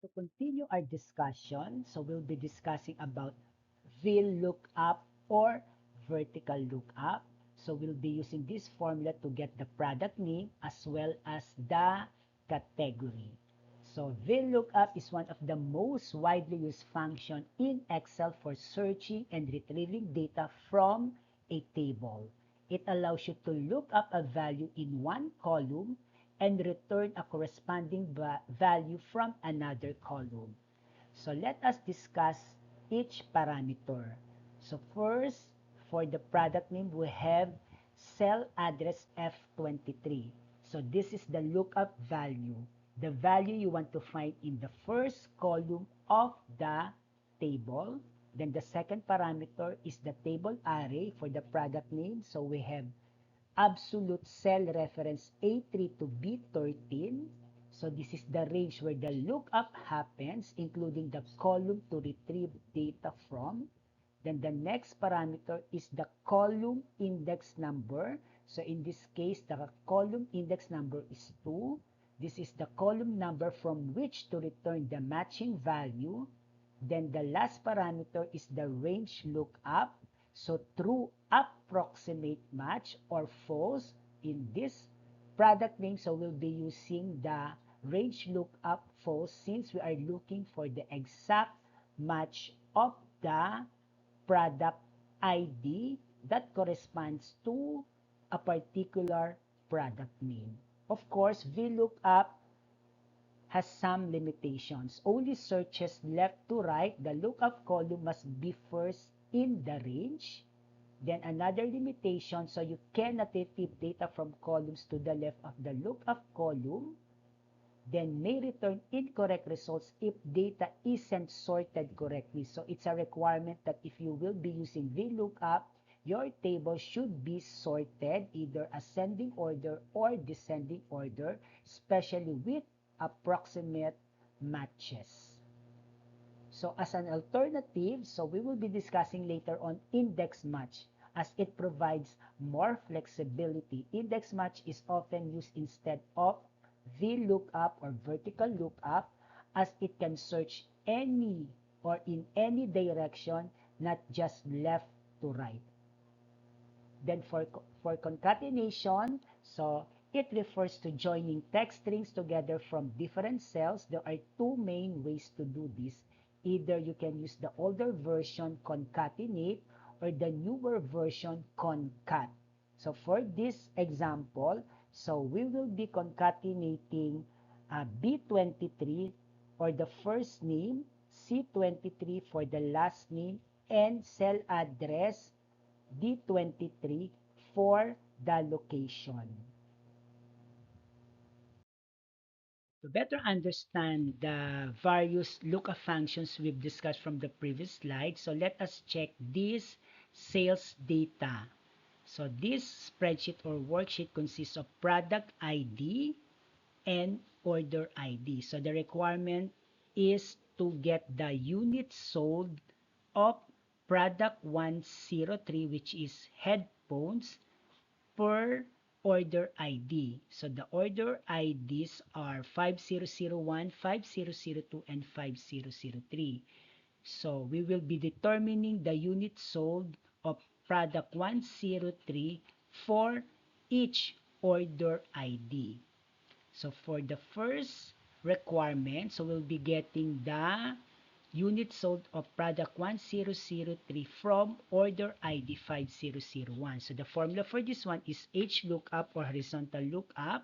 To continue our discussion, so we'll be discussing about VLOOKUP or vertical lookup. So we'll be using this formula to get the product name as well as the category. So VLOOKUP is one of the most widely used function in Excel for searching and retrieving data from a table. It allows you to look up a value in one column and return a corresponding value from another column. So let us discuss each parameter. So first, for the product name, we have cell address F23. So this is the lookup value, the value you want to find in the first column of the table. Then the second parameter is the table array for the product name. So we have absolute cell reference A3 to B13. So this is the range where the lookup happens, including the column to retrieve data from. Then the next parameter is the column index number. So in this case, the column index number is 2. This is the column number from which to return the matching value. Then the last parameter is the range lookup. So true approximate match or false in this product name. So we'll be using the range lookup false since we are looking for the exact match of the product ID that corresponds to a particular product name. Of course, VLOOKUP has some limitations. Only searches left to right, the lookup column must be first in the range. Then another limitation, so you cannot retrieve data from columns to the left of the lookup column. Then may return incorrect results if data isn't sorted correctly. So it's a requirement that if you will be using VLOOKUP, your table should be sorted either ascending order or descending order, especially with approximate matches. So as an alternative, so we will be discussing later on index match as it provides more flexibility. Index match is often used instead of VLOOKUP or vertical lookup as it can search any or in any direction, not just left to right. Then for concatenation, so it refers to joining text strings together from different cells. There are two main ways to do this. Either you can use the older version concatenate or the newer version concat. So for this example, so we will be concatenating B23 for the first name, C23 for the last name, and cell address D23 for the location. To better understand the various lookup functions we've discussed from the previous slide, so let us check this sales data. So this spreadsheet or worksheet consists of product ID and order ID. So the requirement is to get the unit sold of product 103, which is headphones, per order ID. So the order IDs are 5001, 5002, and 5003. So we will be determining the unit sold of product 103 for each order ID. So for the first requirement, so we'll be getting the unit sold of product 1003 from order ID 5001. So the formula for this one is HLOOKUP or horizontal lookup.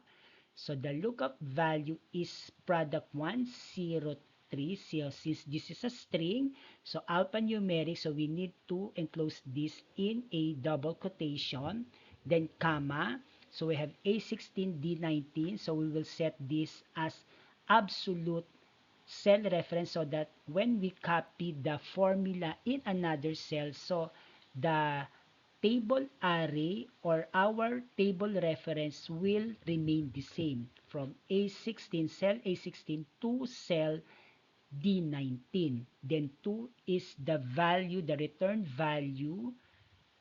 So the lookup value is product 103. So since this is a string, so alphanumeric, so we need to enclose this in a double quotation, then comma. So we have A16, D19. So we will set this as absolute cell reference so that when we copy the formula in another cell, so the table array or our table reference will remain the same from A16, cell A16 to cell D19. Then 2 is the value, the return value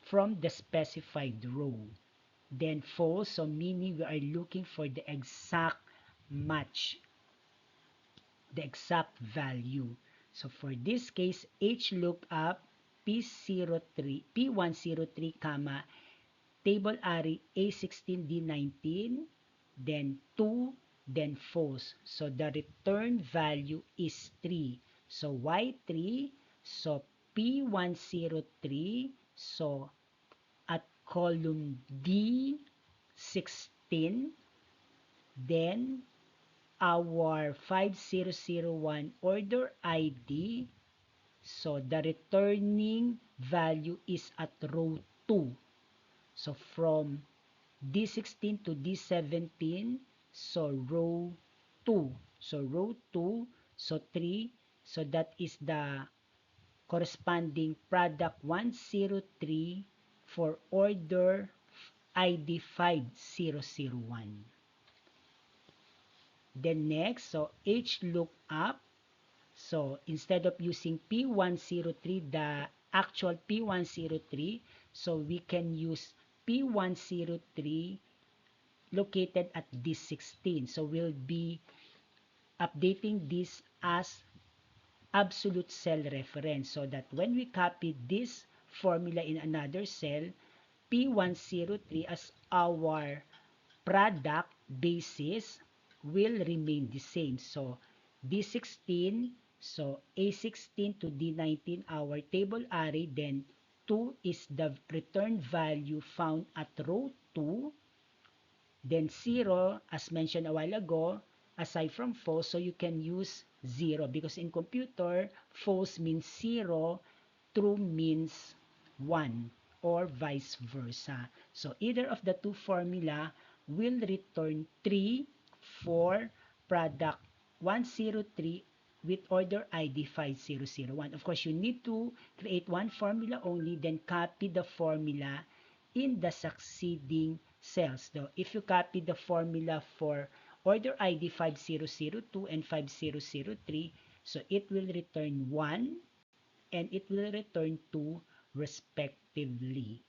from the specified row. Then false, so meaning we are looking for the exact match. the exact value. So for this case, H lookup P103, comma, table array A16, D19, then 2, then false. So the return value is 3. So Y3, so P103, so at column D16, then our 5001 order ID, so the returning value is at row 2. So from D16 to D17, so row 2. So row 2, so 3, so that is the corresponding product 103 for order ID 5001. Then next, so H lookup. So instead of using P103, the actual P103, so we can use P103 located at D16. So we'll be updating this as absolute cell reference so that when we copy this formula in another cell, P103 as our product basis will remain the same. So D16, so A16 to D19 our table array, then 2 is the return value found at row 2, then 0 as mentioned a while ago, aside from false, so you can use 0 because in computer false means 0, true means 1, or vice versa. So either of the two formula will return 3 for product 103 with order ID 5001. Of course, you need to create one formula only, then copy the formula in the succeeding cells. Now, if you copy the formula for order ID 5002 and 5003, so it will return 1 and it will return 2 respectively.